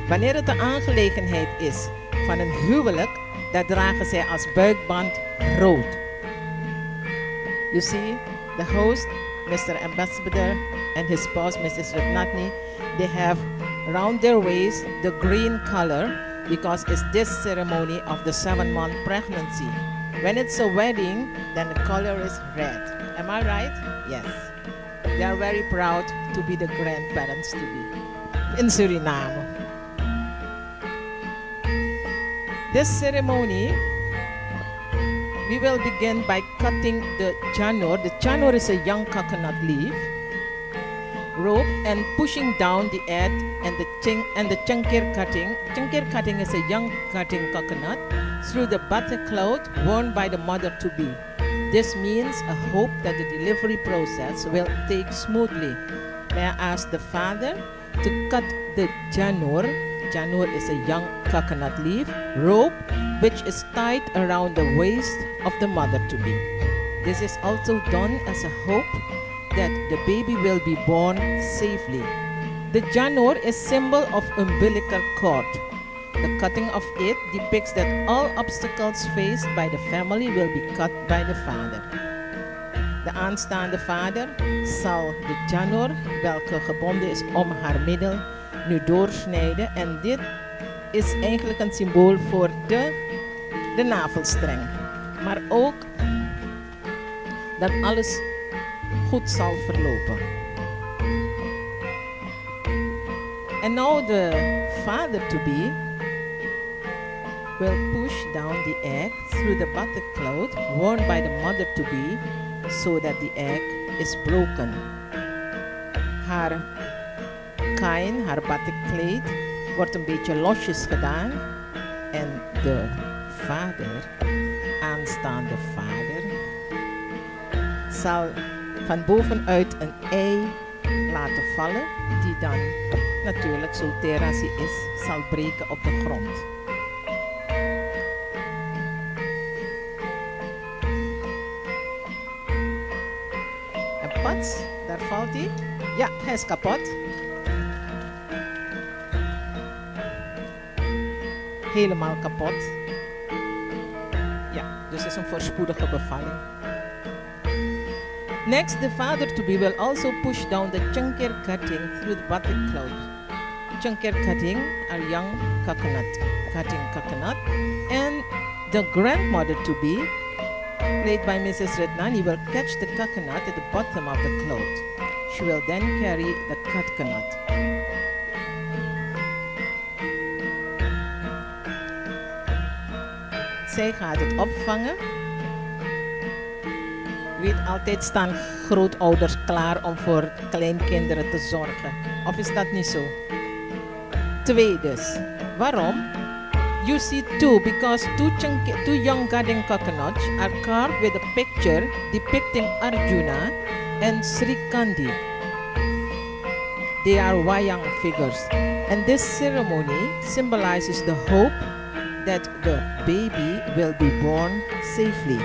Wanneer het een aangelegenheid is van een huwelijk, dan dragen zij als buikband rood. You see, the host, Mr. Ambassador, and his spouse, Mrs. Ratnatni, they have around their waist the green color, because it's this ceremony of the 7-month pregnancy. When it's a wedding, then the color is red. Am I right? Yes. They are very proud to be the grandparents to be in Suriname. This ceremony, we will begin by cutting the janur. The janur is a young coconut leaf, rope, and pushing down the head and the chankir cutting. Chankir cutting is a young cutting coconut through the butter cloth worn by the mother-to-be. This means a hope that the delivery process will take smoothly. May I ask the father to cut the janur. Janur is a young coconut leaf rope which is tied around the waist of the mother-to-be. This is also done as a hope that the baby will be born safely. The janur is symbol of umbilical cord. The cutting of it depicts that all obstacles faced by the family will be cut by the father. De aanstaande vader zal de janor, welke gebonden is om haar middel, nu doorsnijden. En dit is eigenlijk een symbool voor de navelstreng. Maar ook dat alles goed zal verlopen. And now the father-to-be will push down the egg through the batik cloth worn by the mother-to-be so that the egg is broken. Haar kain, haar batikkleed, wordt een beetje losjes gedaan. En de vader, aanstaande vader, zal van bovenuit een ei laten vallen, die dan natuurlijk, zo teer als hij is, zal breken op de grond. En pats, daar valt hij. Ja, hij is kapot. Helemaal kapot. Ja, dus het is een voorspoedige bevalling. Next, the father-to-be will also push down the chunkir cutting through the batik cloth. Chunkir cutting are young coconut, cutting coconut. And the grandmother-to-be, played by Mrs. Rednani, will catch the coconut at the bottom of the cloth. She will then carry the coconut. Zij gaat het opvangen. Weet, altijd staan grootouders klaar om voor kleinkinderen te zorgen. Of is dat niet zo? 2 dus. Waarom? You see two, because two young garden coconuts are carved with a picture depicting Arjuna and Sri Kandi. They are wayang figures. And this ceremony symbolizes the hope that the baby will be born safely.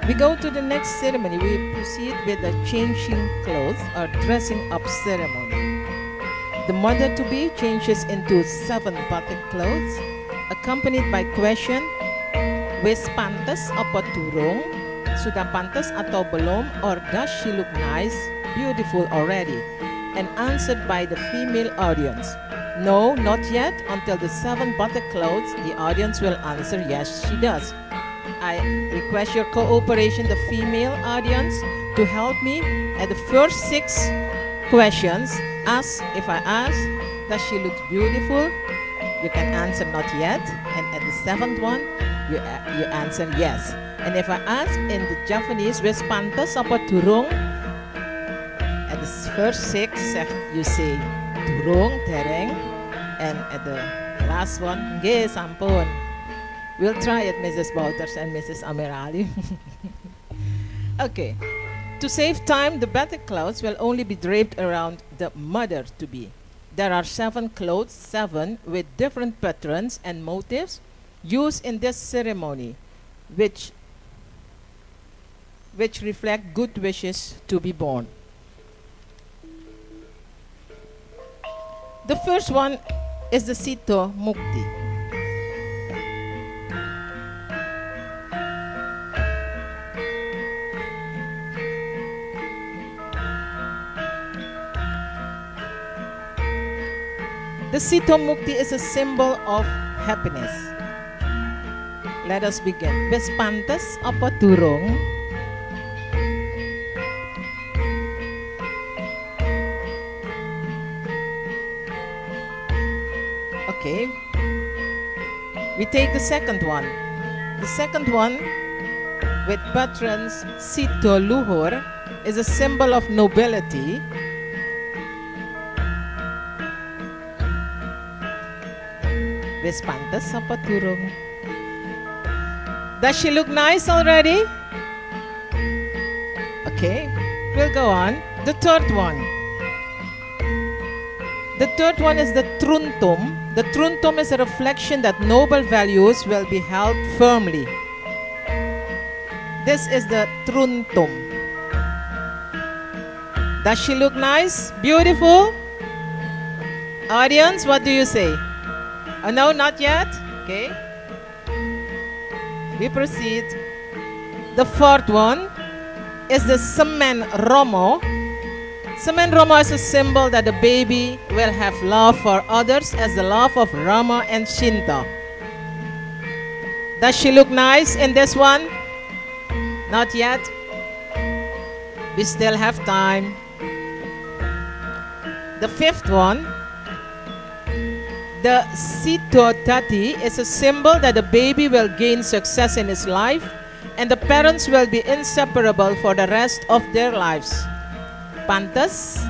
We go to the next ceremony. We proceed with the changing clothes or dressing up ceremony. The mother-to-be changes into 7 batik clothes, accompanied by question, wis pantes apa durung? Sudah pantes atau belum? Or does she look nice, beautiful already? And answered by the female audience. No, not yet. Until the 7 batik clothes, the audience will answer yes, she does. I request your cooperation, the female audience, to help me at the first 6 questions. If I ask, does she look beautiful? You can answer not yet. And at the 7th one, you answer yes. And if I ask in the Japanese, wis pantes apa durung? At the first 6, you say durung, tereng. And at the last one, nggih sampun. We'll try it, Mrs. Bouters and Mrs. Amirali. Okay. To save time, the batik clothes will only be draped around the mother-to-be. There are 7 clothes, 7 with different patterns and motifs used in this ceremony, which reflect good wishes to be born. The first one is the Sito Mukti. The Sito Mukti is a symbol of happiness. Let us begin. Wis pantes apa durung? Okay. We take the second one. The second one, with patrons Sito Luhur, is a symbol of nobility. Wis pantes apa durung? Does she look nice already? Okay, we'll go on. The third one. The third one is the truntum. The truntum is a reflection that noble values will be held firmly. This is the truntum. Does she look nice? Beautiful? Audience, what do you say? Oh, no, not yet. Okay. We proceed. The fourth one is the semen romo. Semen romo is a symbol that the baby will have love for others as the love of Rama and Shinto. Does she look nice in this one? Not yet. We still have time. The fifth one, the Sito Tati, is a symbol that the baby will gain success in his life and the parents will be inseparable for the rest of their lives. Pantas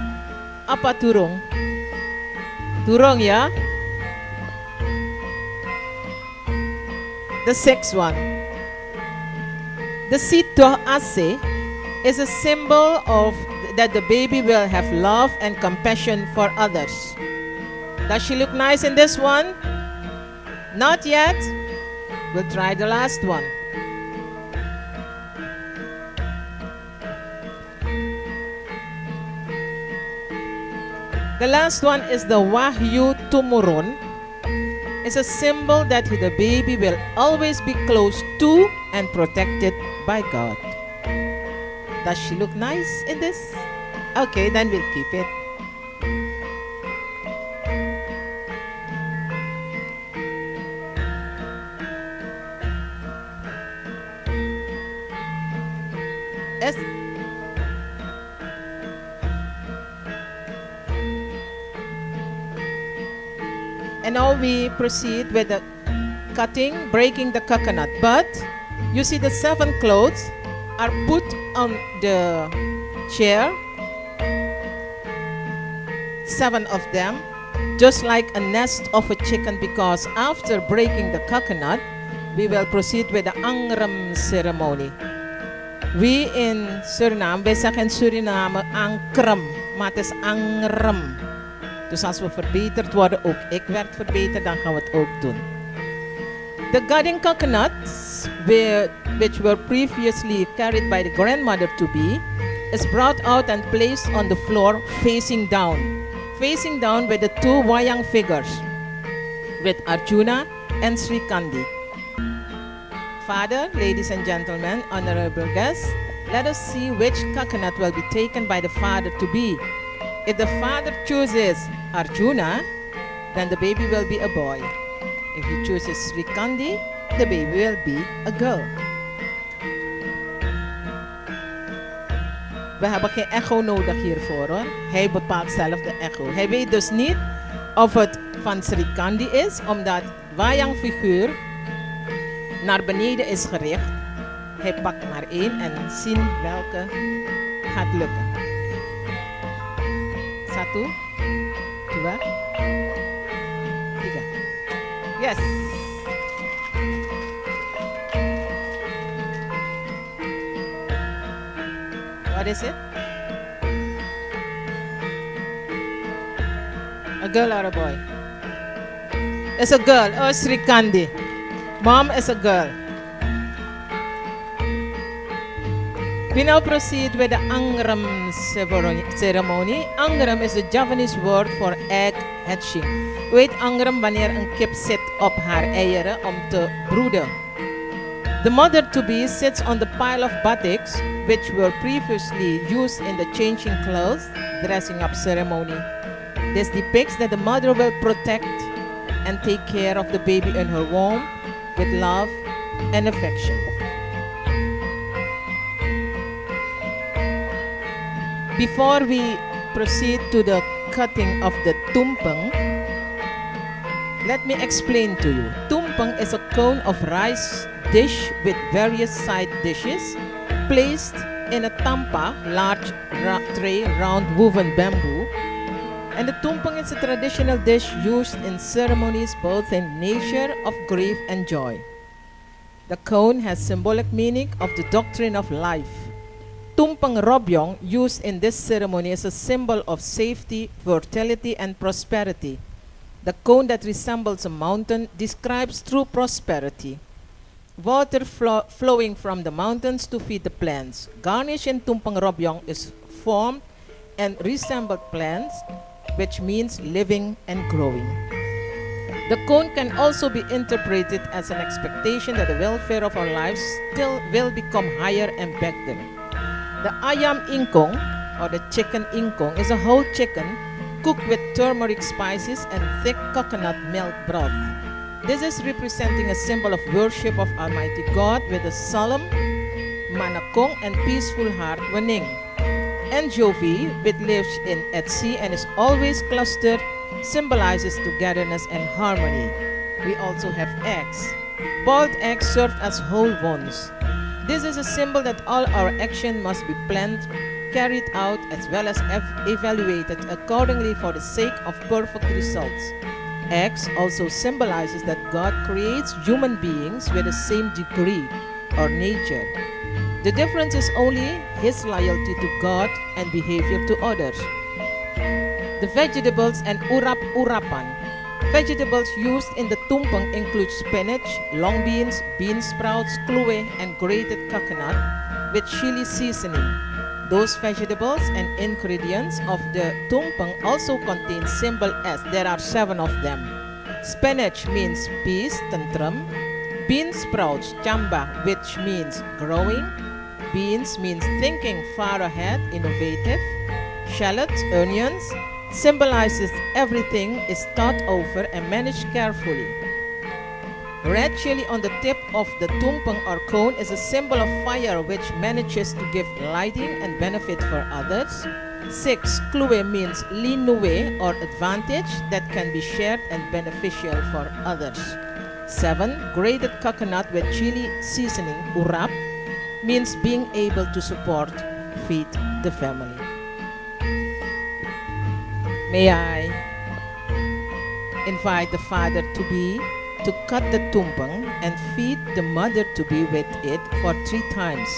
apa turung? Turung ya? The sixth one, the Sito Ase, is a symbol of that the baby will have love and compassion for others. Does she look nice in this one? Not yet. We'll try the last one. The last one is the Wahyu Tumurun. It's a symbol that the baby will always be close to and protected by God. Does she look nice in this? Okay, then we'll keep it. Yes. And now we proceed with the cutting, breaking the coconut. But you see the 7 clothes are put on the chair, 7 of them, just like a nest of a chicken, because after breaking the coconut, we will proceed with the angrem ceremony. We in Suriname, wij zeggen in Suriname ankrem, maar het is angrem. Dus als we verbeterd worden, ook ik werd verbeterd, dan gaan we het ook doen. The garden coconuts, which were previously carried by the grandmother-to-be, is brought out and placed on the floor facing down with the 2 wayang figures, with Arjuna and Sri Kandi. Father, ladies and gentlemen, honorable guests, let us see which coconut will be taken by the father-to-be. If the father chooses Arjuna, then the baby will be a boy. If he chooses Sri Kandi, the baby will be a girl. We hebben geen echo nodig hiervoor hoor. Hij bepaalt zelf de echo. Hij weet dus niet of het van Sri Kandi is, omdat wayang figuur naar beneden is gericht. Hij pakt maar 1 en zien welke gaat lukken. 1, 2, 3. Yes. What is it? A girl or a boy? It's a girl. Oh, Sri Kandi. Mom is a girl. We now proceed with the Angram ceremony. Angram is a Javanese word for egg hatching. Weet Angram wanneer een kip zit op haar eieren om te broeden. The mother-to-be sits on the pile of buttocks, which were previously used in the changing clothes, dressing up ceremony. This depicts that the mother will protect and take care of the baby in her womb with love and affection. Before we proceed to the cutting of the tumpeng, let me explain to you. Tumpeng is a cone of rice dish with various side dishes placed in a tampa, large tray round woven bamboo. And the tumpeng is a traditional dish used in ceremonies both in nature of grief and joy. The cone has symbolic meaning of the doctrine of life. Tumpeng robyong, used in this ceremony, is a symbol of safety, fertility, and prosperity. The cone that resembles a mountain describes true prosperity. Water flowing from the mountains to feed the plants. Garnish in tumpeng robyong is formed and resembled plants, which means living and growing. The cone can also be interpreted as an expectation that the welfare of our lives still will become higher and better. The ayam ingkong, or the chicken ingkong, is a whole chicken cooked with turmeric spices and thick coconut milk broth. This is representing a symbol of worship of Almighty God with a solemn, manakong, and peaceful heart winning. Anchovy, which lives at sea and is always clustered, symbolizes togetherness and harmony. We also have eggs. Boiled eggs served as whole ones. This is a symbol that all our action must be planned, carried out, as well as evaluated accordingly for the sake of perfect results. Eggs also symbolizes that God creates human beings with the same degree or nature. The difference is only his loyalty to God and behavior to others. The vegetables and urap-urapan. Vegetables used in the tumpeng include spinach, long beans, bean sprouts, kluwe, and grated coconut with chili seasoning. Those vegetables and ingredients of the tumpeng also contain symbol S. There are 7 of them. Spinach means peace, tantrum. Bean sprouts, chamba, which means growing. Beans means thinking far ahead, innovative. Shallots, onions, symbolizes everything is thought over and managed carefully. Red chili on the tip of the tumpeng or cone is a symbol of fire which manages to give lighting and benefit for others. 6. Kluwe means linue or advantage that can be shared and beneficial for others. 7. Grated coconut with chili seasoning, urap, means being able to feed the family. May I invite the father-to-be to cut the tumpeng and feed the mother-to-be with it for 3 times.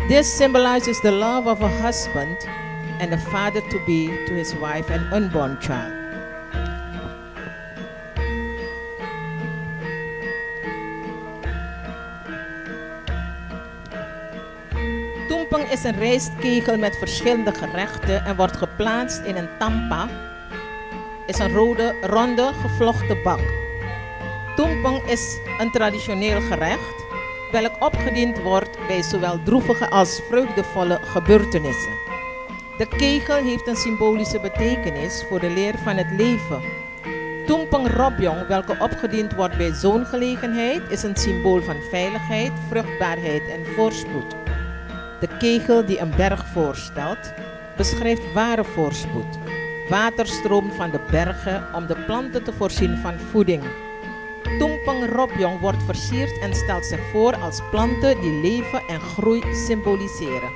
This symbolizes the love of a husband and a father-to-be to his wife and unborn child. Tumpeng is een rijstkegel met verschillende gerechten en wordt geplaatst in een tampa, is een ronde gevlochten bak. Tumpeng is een traditioneel gerecht, welk opgediend wordt bij zowel droevige als vreugdevolle gebeurtenissen. De kegel heeft een symbolische betekenis voor de leer van het leven. Tumpeng robjong, welke opgediend wordt bij zo'n gelegenheid, is een symbool van veiligheid, vruchtbaarheid en voorspoed. De kegel die een berg voorstelt, beschrijft ware voorspoed. Water stroomt van de bergen om de planten te voorzien van voeding. Tumpeng robjong wordt versierd en stelt zich voor als planten die leven en groei symboliseren.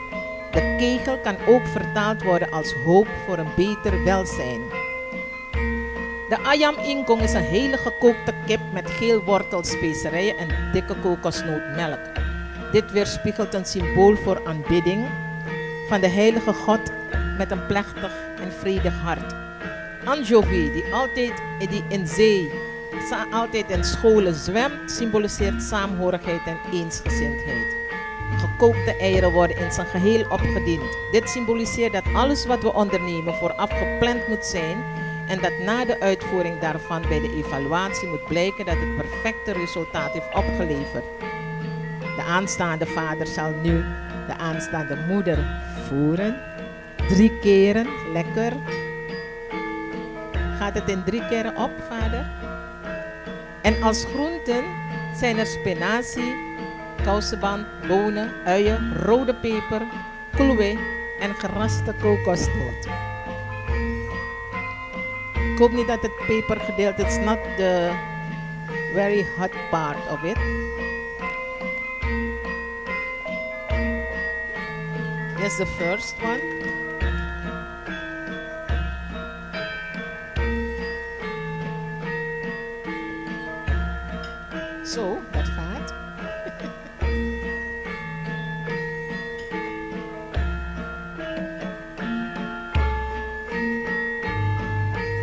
De kegel kan ook vertaald worden als hoop voor een beter welzijn. De ayam ingkong is een hele gekookte kip met geel wortelspecerijen en dikke kokosnootmelk. Dit weerspiegelt een symbool voor aanbidding van de heilige God met een plechtig en vredig hart. Anchovy, die in zee, altijd in scholen zwemt, symboliseert saamhorigheid en eensgezindheid. Gekookte eieren worden in zijn geheel opgediend. Dit symboliseert dat alles wat we ondernemen vooraf gepland moet zijn en dat na de uitvoering daarvan bij de evaluatie moet blijken dat het perfecte resultaat heeft opgeleverd. De aanstaande vader zal nu de aanstaande moeder voeren. 3 keren, lekker. Gaat het in 3 keren op, vader? En als groenten zijn er spinazie, kousenband, bonen, uien, rode peper, kluwe en geraste kokosnoot. Ik hoop niet dat het pepergedeelte, it's not the very hot part of it. That's the first one. So, dat gaat.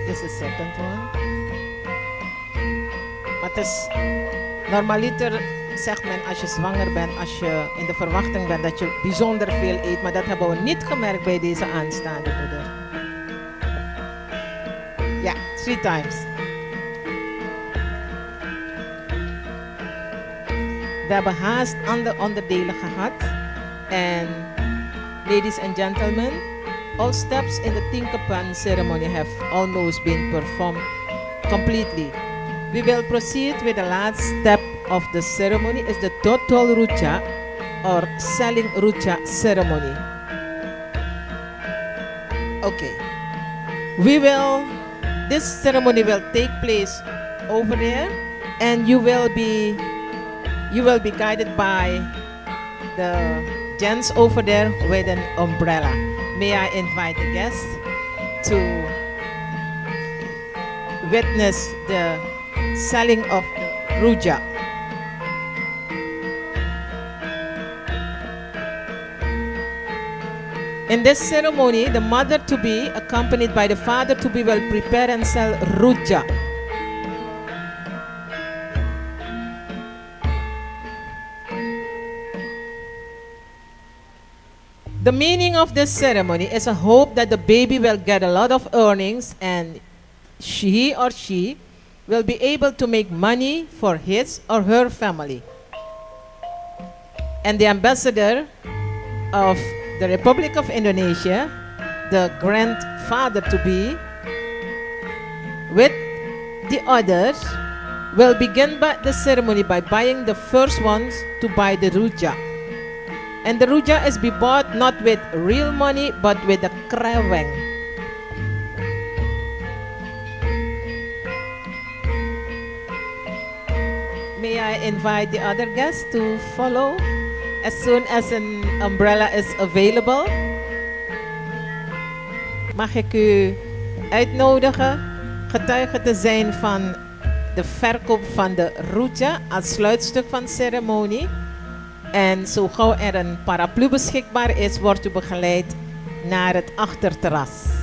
This is the second one. Maar het is normaliter, zegt men, als je zwanger bent, als je in de verwachting bent dat je bijzonder veel eet, maar dat hebben we niet gemerkt bij deze aanstaande moeder. Ja, 3 times. We hebben haast aan de onderdelen gehad. En ladies and gentlemen, all steps in the Tingkeban ceremony have almost been performed completely. We will proceed with the last step of the ceremony is the Dotol Ruja or selling Ruja ceremony. Okay. This ceremony will take place over there, and you will be guided by the gents over there with an umbrella. May I invite the guests to witness the selling of the Ruja. In this ceremony, the mother-to-be, accompanied by the father-to-be, will prepare and sell Ruja. The meaning of this ceremony is a hope that the baby will get a lot of earnings and he or she will be able to make money for his or her family. And the ambassador of the Republic of Indonesia, the grandfather-to-be, with the others, will begin the ceremony by buying the first ones to buy the Ruja. And the Ruja is be bought not with real money but with the kreweng. May I invite the other guests to follow as soon as an umbrella is available. Mag ik u uitnodigen getuige te zijn van de verkoop van de Ruja als sluitstuk van de ceremonie. En zo gauw er een paraplu beschikbaar is, wordt u begeleid naar het achterterras.